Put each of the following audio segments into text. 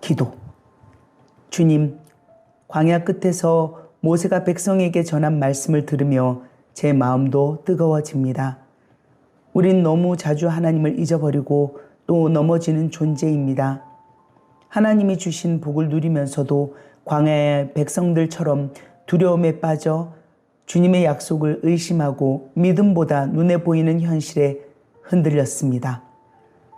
기도. 주님, 광야 끝에서 모세가 백성에게 전한 말씀을 들으며 제 마음도 뜨거워집니다. 우린 너무 자주 하나님을 잊어버리고 또 넘어지는 존재입니다. 하나님이 주신 복을 누리면서도 광야의 백성들처럼 두려움에 빠져 주님의 약속을 의심하고 믿음보다 눈에 보이는 현실에 흔들렸습니다.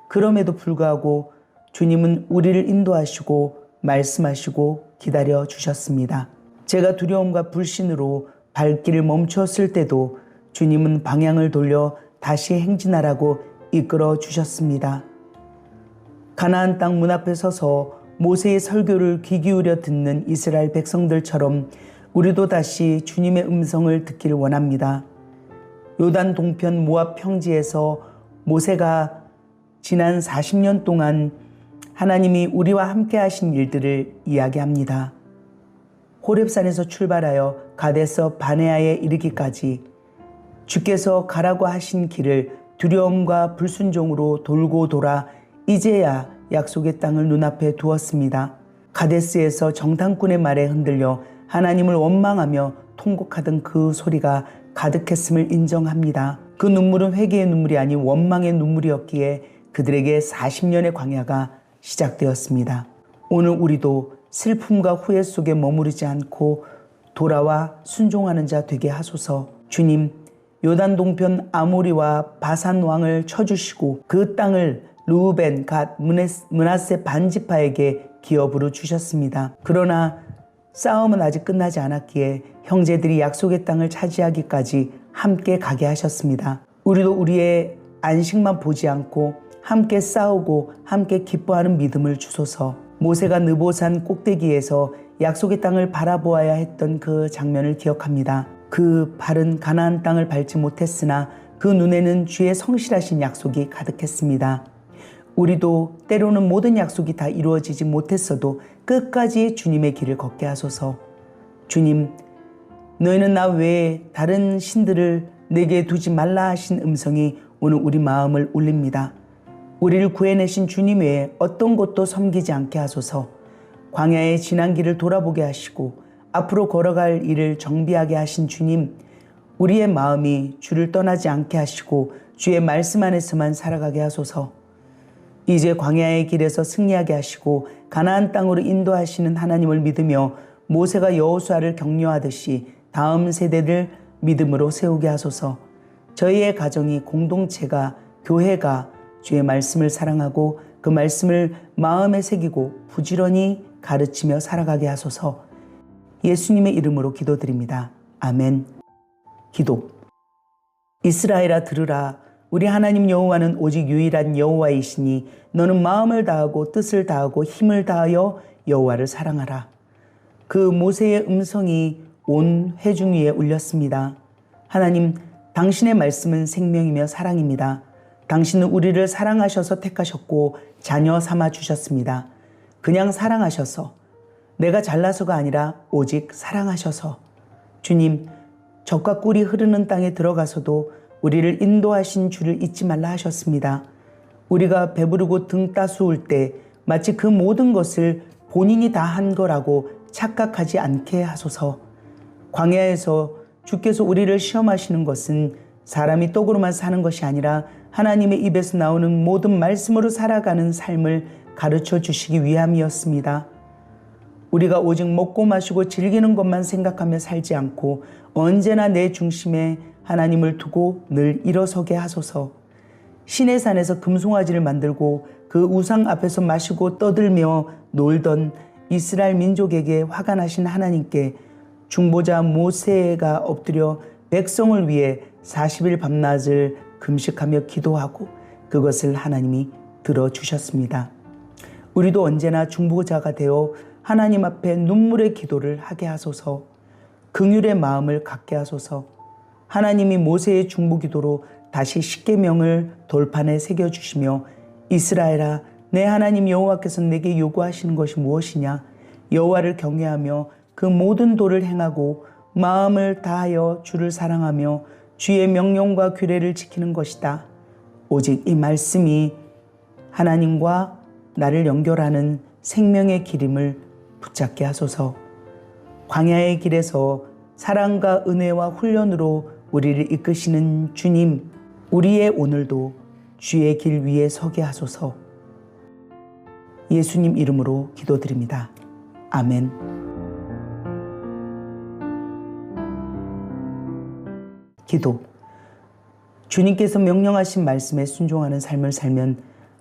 그럼에도 불구하고 주님은 우리를 인도하시고 말씀하시고 기다려 주셨습니다. 제가 두려움과 불신으로 발길을 멈췄을 때도 주님은 방향을 돌려 다시 행진하라고 이끌어 주셨습니다. 가나안 땅 문 앞에 서서 모세의 설교를 귀 기울여 듣는 이스라엘 백성들처럼 우리도 다시 주님의 음성을 듣기를 원합니다. 요단 동편 모압 평지에서 모세가 지난 40년 동안 하나님이 우리와 함께 하신 일들을 이야기합니다. 호렙산에서 출발하여 가데스 바네아에 이르기까지 주께서 가라고 하신 길을 두려움과 불순종으로 돌고 돌아 이제야 약속의 땅을 눈앞에 두었습니다. 가데스에서 정탐꾼의 말에 흔들려 하나님을 원망하며 통곡하던 그 소리가 가득했음을 인정합니다. 그 눈물은 회개의 눈물이 아닌 원망의 눈물이었기에 그들에게 40년의 광야가 시작되었습니다. 오늘 우리도 슬픔과 후회 속에 머무르지 않고 돌아와 순종하는 자 되게 하소서. 주님, 요단 동편 아모리와 바산 왕을 쳐주시고 그 땅을 르우벤, 갓, 므낫세 반지파에게 기업으로 주셨습니다. 그러나 싸움은 아직 끝나지 않았기에 형제들이 약속의 땅을 차지하기까지 함께 가게 하셨습니다. 우리도 우리의 안식만 보지 않고 함께 싸우고 함께 기뻐하는 믿음을 주소서. 모세가 느보산 꼭대기에서 약속의 땅을 바라보아야 했던 그 장면을 기억합니다. 그 발은 가나안 땅을 밟지 못했으나 그 눈에는 주의 성실하신 약속이 가득했습니다. 우리도 때로는 모든 약속이 다 이루어지지 못했어도 끝까지 주님의 길을 걷게 하소서. 주님, 너희는 나 외에 다른 신들을 내게 두지 말라 하신 음성이 오늘 우리 마음을 울립니다. 우리를 구해내신 주님 외에 어떤 곳도 섬기지 않게 하소서. 광야의 지난 길을 돌아보게 하시고 앞으로 걸어갈 일을 정비하게 하신 주님, 우리의 마음이 주를 떠나지 않게 하시고 주의 말씀 안에서만 살아가게 하소서. 이제 광야의 길에서 승리하게 하시고 가나안 땅으로 인도하시는 하나님을 믿으며 모세가 여호수아를 격려하듯이 다음 세대를 믿음으로 세우게 하소서. 저희의 가정이, 공동체가, 교회가 주의 말씀을 사랑하고 그 말씀을 마음에 새기고 부지런히 가르치며 살아가게 하소서. 예수님의 이름으로 기도드립니다. 아멘. 기도. 이스라엘아 들으라. 우리 하나님 여호와는 오직 유일한 여호와이시니 너는 마음을 다하고 뜻을 다하고 힘을 다하여 여호와를 사랑하라. 그 모세의 음성이 온 회중 위에 울렸습니다. 하나님, 당신의 말씀은 생명이며 사랑입니다. 당신은 우리를 사랑하셔서 택하셨고 자녀 삼아 주셨습니다. 그냥 사랑하셔서, 내가 잘나서가 아니라 오직 사랑하셔서. 주님, 젖과 꿀이 흐르는 땅에 들어가서도 우리를 인도하신 주를 잊지 말라 하셨습니다. 우리가 배부르고 등 따스울 때 마치 그 모든 것을 본인이 다 한 거라고 착각하지 않게 하소서. 광야에서 주께서 우리를 시험하시는 것은 사람이 떡으로만 사는 것이 아니라 하나님의 입에서 나오는 모든 말씀으로 살아가는 삶을 가르쳐 주시기 위함이었습니다. 우리가 오직 먹고 마시고 즐기는 것만 생각하며 살지 않고 언제나 내 중심에 하나님을 두고 늘 일어서게 하소서. 시내 산에서 금송아지를 만들고 그 우상 앞에서 마시고 떠들며 놀던 이스라엘 민족에게 화가 나신 하나님께 중보자 모세가 엎드려 백성을 위해 40일 밤낮을 금식하며 기도하고 그것을 하나님이 들어주셨습니다. 우리도 언제나 중보자가 되어 하나님 앞에 눈물의 기도를 하게 하소서. 긍휼의 마음을 갖게 하소서. 하나님이 모세의 중보기도로 다시 십계명을 돌판에 새겨주시며 이스라엘아, 내 하나님 여호와께서 내게 요구하시는 것이 무엇이냐? 여호와를 경외하며 그 모든 도를 행하고 마음을 다하여 주를 사랑하며 주의 명령과 규례를 지키는 것이다. 오직 이 말씀이 하나님과 나를 연결하는 생명의 기름을 붙잡게 하소서. 광야의 길에서 사랑과 은혜와 훈련으로 우리를 이끄시는 주님, 우리의 오늘도 주의 길 위에 서게 하소서. 예수님 이름으로 기도드립니다. 아멘. 기도. 주님께서 명령하신 말씀에 순종하는 삶을 살면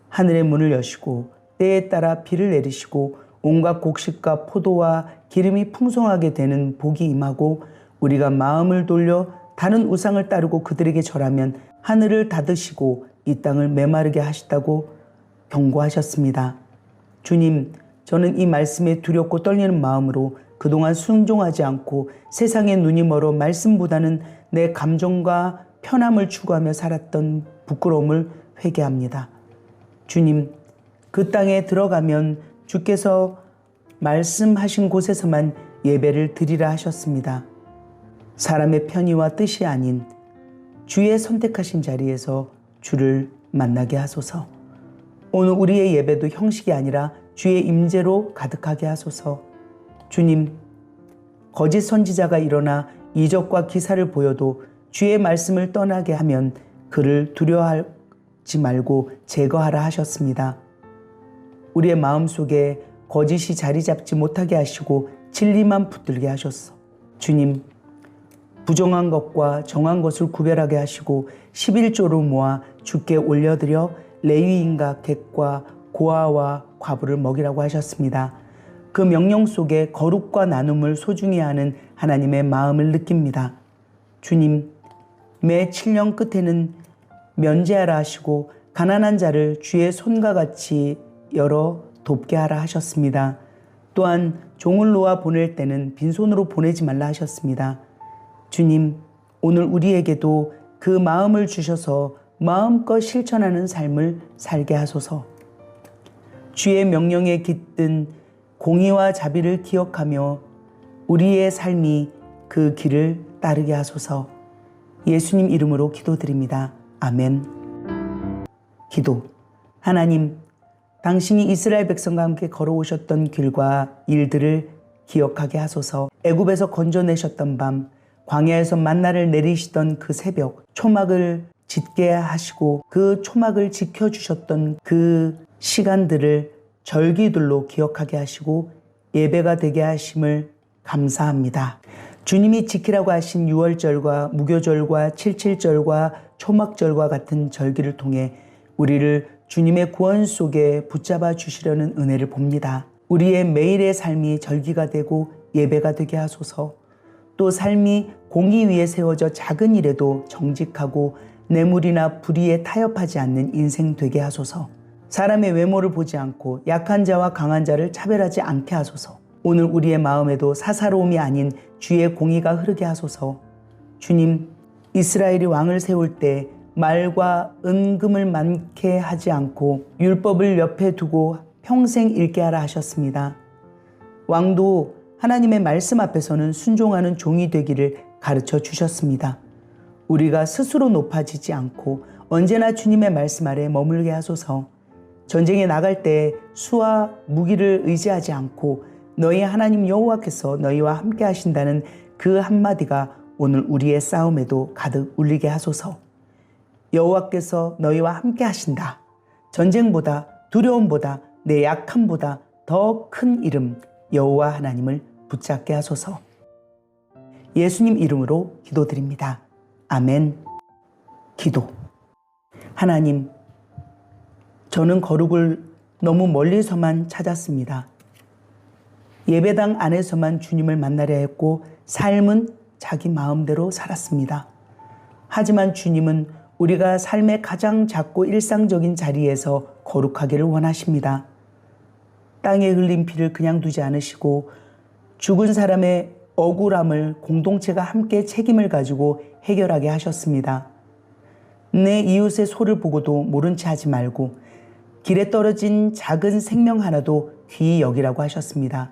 하늘의 문을 여시고 때에 따라 비를 내리시고 온갖 곡식과 포도와 기름이 풍성하게 되는 복이 임하고, 우리가 마음을 돌려 다른 우상을 따르고 그들에게 절하면 하늘을 닫으시고 이 땅을 메마르게 하시다고 경고하셨습니다. 주님, 저는 이 말씀에 두렵고 떨리는 마음으로 그동안 순종하지 않고 세상의 눈이 멀어 말씀보다는 내 감정과 편함을 추구하며 살았던 부끄러움을 회개합니다. 주님, 그 땅에 들어가면 주께서 말씀하신 곳에서만 예배를 드리라 하셨습니다. 사람의 편의와 뜻이 아닌 주의 선택하신 자리에서 주를 만나게 하소서. 오늘 우리의 예배도 형식이 아니라 주의 임재로 가득하게 하소서. 주님, 거짓 선지자가 일어나 이적과 기사를 보여도 주의 말씀을 떠나게 하면 그를 두려워하지 말고 제거하라 하셨습니다. 우리의 마음속에 거짓이 자리 잡지 못하게 하시고 진리만 붙들게 하셨소. 주님, 부정한 것과 정한 것을 구별하게 하시고 11조를 모아 주께 올려드려 레위인과 객과 고아와 과부를 먹이라고 하셨습니다. 그 명령 속에 거룩과 나눔을 소중히 하는 하나님의 마음을 느낍니다. 주님, 매 7년 끝에는 면제하라 하시고 가난한 자를 주의 손과 같이 열어 돕게 하라 하셨습니다. 또한 종을 놓아 보낼 때는 빈손으로 보내지 말라 하셨습니다. 주님, 오늘 우리에게도 그 마음을 주셔서 마음껏 실천하는 삶을 살게 하소서. 주의 명령에 깃든 공의와 자비를 기억하며 우리의 삶이 그 길을 따르게 하소서. 예수님 이름으로 기도드립니다. 아멘. 기도. 하나님, 당신이 이스라엘 백성과 함께 걸어오셨던 길과 일들을 기억하게 하소서. 애굽에서 건져내셨던 밤, 광야에서 만나를 내리시던 그 새벽, 초막을 짓게 하시고 그 초막을 지켜주셨던 그 시간들을 절기들로 기억하게 하시고 예배가 되게 하심을 감사합니다. 주님이 지키라고 하신 유월절과 무교절과 칠칠절과 초막절과 같은 절기를 통해 우리를 주님의 구원 속에 붙잡아 주시려는 은혜를 봅니다. 우리의 매일의 삶이 절기가 되고 예배가 되게 하소서. 또 삶이 공의 위에 세워져 작은 일에도 정직하고 뇌물이나 불의에 타협하지 않는 인생 되게 하소서. 사람의 외모를 보지 않고 약한 자와 강한 자를 차별하지 않게 하소서. 오늘 우리의 마음에도 사사로움이 아닌 주의 공의가 흐르게 하소서. 주님, 이스라엘이 왕을 세울 때 말과 은금을 많게 하지 않고 율법을 옆에 두고 평생 읽게 하라 하셨습니다. 왕도 하나님의 말씀 앞에서는 순종하는 종이 되기를 가르쳐 주셨습니다. 우리가 스스로 높아지지 않고 언제나 주님의 말씀 아래 머물게 하소서. 전쟁에 나갈 때 수와 무기를 의지하지 않고 너희 하나님 여호와께서 너희와 함께 하신다는 그 한마디가 오늘 우리의 싸움에도 가득 울리게 하소서. 여호와께서 너희와 함께 하신다. 전쟁보다 두려움보다 내 약함보다 더 큰 이름 여호와 하나님을 붙잡게 하소서. 예수님 이름으로 기도드립니다. 아멘. 기도. 하나님, 저는 거룩을 너무 멀리서만 찾았습니다. 예배당 안에서만 주님을 만나려 했고 삶은 자기 마음대로 살았습니다. 하지만 주님은 우리가 삶의 가장 작고 일상적인 자리에서 거룩하기를 원하십니다. 땅에 흘린 피를 그냥 두지 않으시고 죽은 사람의 억울함을 공동체가 함께 책임을 가지고 해결하게 하셨습니다. 내 이웃의 소를 보고도 모른 체 하지 말고 길에 떨어진 작은 생명 하나도 귀히 여기라고 하셨습니다.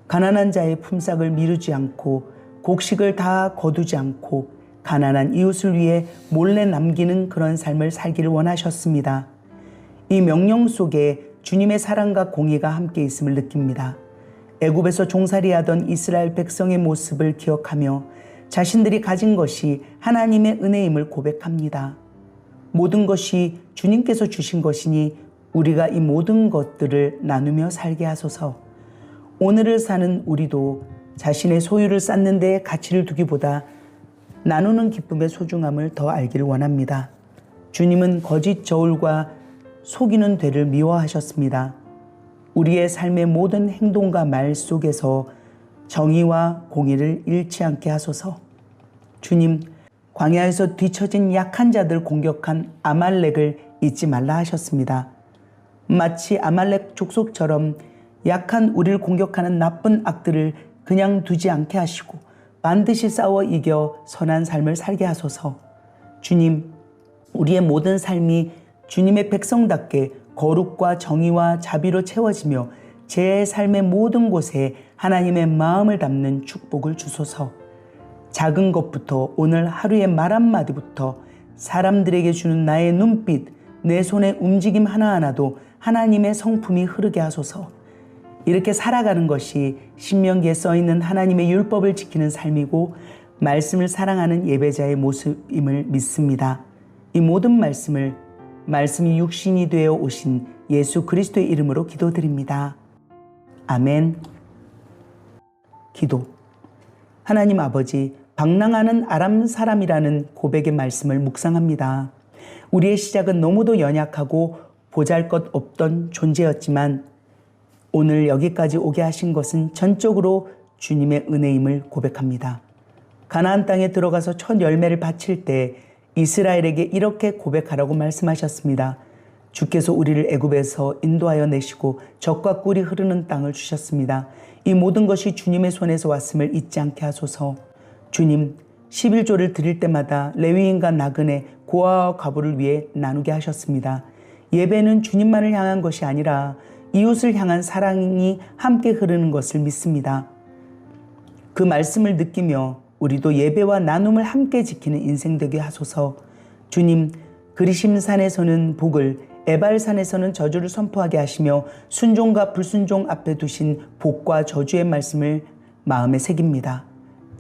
가난한 자의 품삯을 미루지 않고 곡식을 다 거두지 않고 가난한 이웃을 위해 몰래 남기는 그런 삶을 살기를 원하셨습니다. 이 명령 속에 주님의 사랑과 공의가 함께 있음을 느낍니다. 애굽에서 종살이하던 이스라엘 백성의 모습을 기억하며 자신들이 가진 것이 하나님의 은혜임을 고백합니다. 모든 것이 주님께서 주신 것이니 우리가 이 모든 것들을 나누며 살게 하소서. 오늘을 사는 우리도 자신의 소유를 쌓는 데에 가치를 두기보다 나누는 기쁨의 소중함을 더 알기를 원합니다. 주님은 거짓 저울과 속이는 되를 미워하셨습니다. 우리의 삶의 모든 행동과 말 속에서 정의와 공의를 잃지 않게 하소서. 주님, 광야에서 뒤처진 약한 자들 공격한 아말렉을 잊지 말라 하셨습니다. 마치 아말렉 족속처럼 약한 우리를 공격하는 나쁜 악들을 그냥 두지 않게 하시고 반드시 싸워 이겨 선한 삶을 살게 하소서. 주님, 우리의 모든 삶이 주님의 백성답게 거룩과 정의와 자비로 채워지며 제 삶의 모든 곳에 하나님의 마음을 담는 축복을 주소서. 작은 것부터 오늘 하루의 말 한마디부터 사람들에게 주는 나의 눈빛, 내 손의 움직임 하나하나도 하나님의 성품이 흐르게 하소서. 이렇게 살아가는 것이 신명기에 써있는 하나님의 율법을 지키는 삶이고 말씀을 사랑하는 예배자의 모습임을 믿습니다. 이 모든 말씀이 육신이 되어 오신 예수 그리스도의 이름으로 기도드립니다. 아멘. 기도. 하나님 아버지, 방랑하는 아람 사람이라는 고백의 말씀을 묵상합니다. 우리의 시작은 너무도 연약하고 보잘것없던 존재였지만 오늘 여기까지 오게 하신 것은 전적으로 주님의 은혜임을 고백합니다. 가나안 땅에 들어가서 첫 열매를 바칠 때 이스라엘에게 이렇게 고백하라고 말씀하셨습니다. 주께서 우리를 애굽에서 인도하여 내시고 젖과 꿀이 흐르는 땅을 주셨습니다. 이 모든 것이 주님의 손에서 왔음을 잊지 않게 하소서. 주님, 11조를 드릴 때마다 레위인과 나그네, 고아와 과부를 위해 나누게 하셨습니다. 예배는 주님만을 향한 것이 아니라 이웃을 향한 사랑이 함께 흐르는 것을 믿습니다. 그 말씀을 느끼며 우리도 예배와 나눔을 함께 지키는 인생 되게 하소서. 주님, 그리심산에서는 복을, 에발산에서는 저주를 선포하게 하시며 순종과 불순종 앞에 두신 복과 저주의 말씀을 마음에 새깁니다.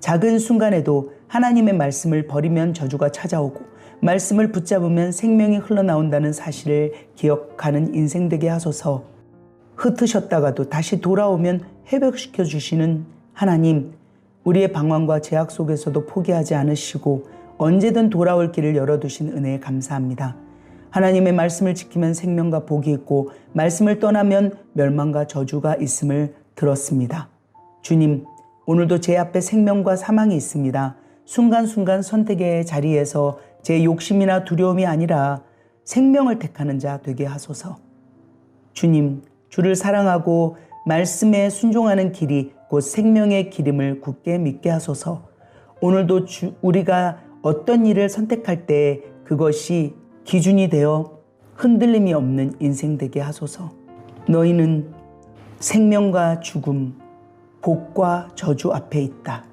작은 순간에도 하나님의 말씀을 버리면 저주가 찾아오고 말씀을 붙잡으면 생명이 흘러나온다는 사실을 기억하는 인생 되게 하소서. 흩으셨다가도 다시 돌아오면 회복시켜 주시는 하나님, 우리의 방황과 제약 속에서도 포기하지 않으시고 언제든 돌아올 길을 열어두신 은혜에 감사합니다. 하나님의 말씀을 지키면 생명과 복이 있고 말씀을 떠나면 멸망과 저주가 있음을 들었습니다. 주님, 오늘도 제 앞에 생명과 사망이 있습니다. 순간순간 선택의 자리에서 제 욕심이나 두려움이 아니라 생명을 택하는 자 되게 하소서. 주님, 주를 사랑하고 말씀에 순종하는 길이 곧 생명의 기름을 굳게 믿게 하소서. 오늘도 우리가 어떤 일을 선택할 때 그것이 기준이 되어 흔들림이 없는 인생 되게 하소서. 너희는 생명과 죽음, 복과 저주 앞에 있다.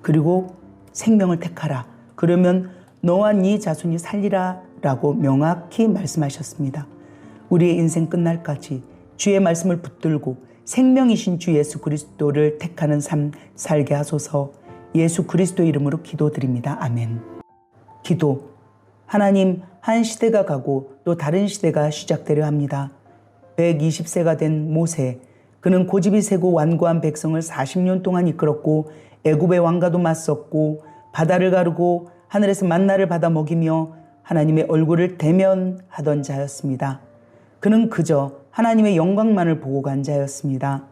그리고 생명을 택하라. 그러면 너와 네 자손이 살리라 라고 명확히 말씀하셨습니다. 우리의 인생 끝날까지 주의 말씀을 붙들고 생명이신 주 예수 그리스도를 택하는 삶 살게 하소서. 예수 그리스도 이름으로 기도드립니다. 아멘. 기도. 하나님, 한 시대가 가고 또 다른 시대가 시작되려 합니다. 120세가 된 모세, 그는 고집이 세고 완고한 백성을 40년 동안 이끌었고 애굽의 왕과도 맞섰고 바다를 가르고 하늘에서 만나를 받아 먹이며 하나님의 얼굴을 대면하던 자였습니다. 그는 그저 하나님의 영광만을 보고 간 자였습니다.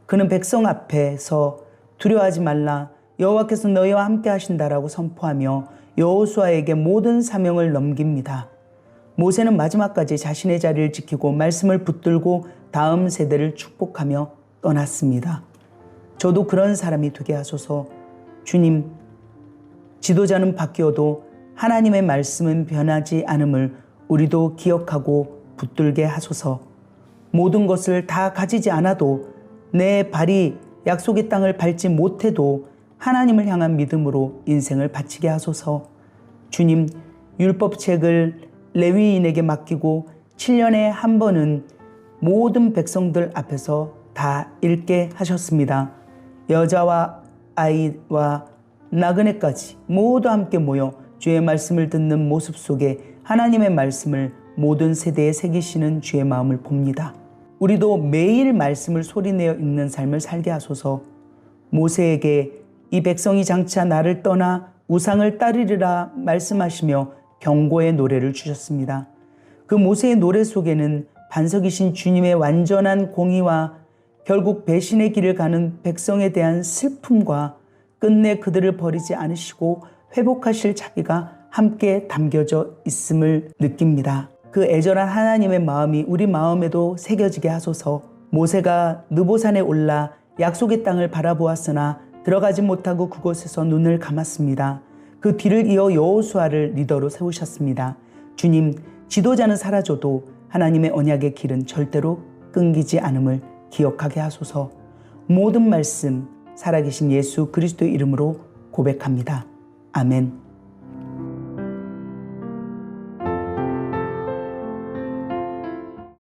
그는 백성 앞에서 두려워하지 말라, 여호와께서 너희와 함께 하신다라고 선포하며 여호수아에게 모든 사명을 넘깁니다. 모세는 마지막까지 자신의 자리를 지키고 말씀을 붙들고 다음 세대를 축복하며 떠났습니다. 저도 그런 사람이 되게 하소서. 주님, 지도자는 바뀌어도 하나님의 말씀은 변하지 않음을 우리도 기억하고 붙들게 하소서. 모든 것을 다 가지지 않아도 내 발이 약속의 땅을 밟지 못해도 하나님을 향한 믿음으로 인생을 바치게 하소서. 주님, 율법책을 레위인에게 맡기고 7년에 한 번은 모든 백성들 앞에서 다 읽게 하셨습니다. 여자와 아이와 나그네까지 모두 함께 모여 주의 말씀을 듣는 모습 속에 하나님의 말씀을 모든 세대에 새기시는 주의 마음을 봅니다. 우리도 매일 말씀을 소리내어 읽는 삶을 살게 하소서. 모세에게 이 백성이 장차 나를 떠나 우상을 따르리라 말씀하시며 경고의 노래를 주셨습니다. 그 모세의 노래 속에는 반석이신 주님의 완전한 공의와 결국 배신의 길을 가는 백성에 대한 슬픔과 끝내 그들을 버리지 않으시고 회복하실 자비가 함께 담겨져 있음을 느낍니다. 그 애절한 하나님의 마음이 우리 마음에도 새겨지게 하소서. 모세가 느보산에 올라 약속의 땅을 바라보았으나 들어가지 못하고 그곳에서 눈을 감았습니다. 그 뒤를 이어 여호수아를 리더로 세우셨습니다. 주님, 지도자는 사라져도 하나님의 언약의 길은 절대로 끊기지 않음을 기억하게 하소서. 모든 말씀 살아계신 예수 그리스도의 이름으로 고백합니다. 아멘.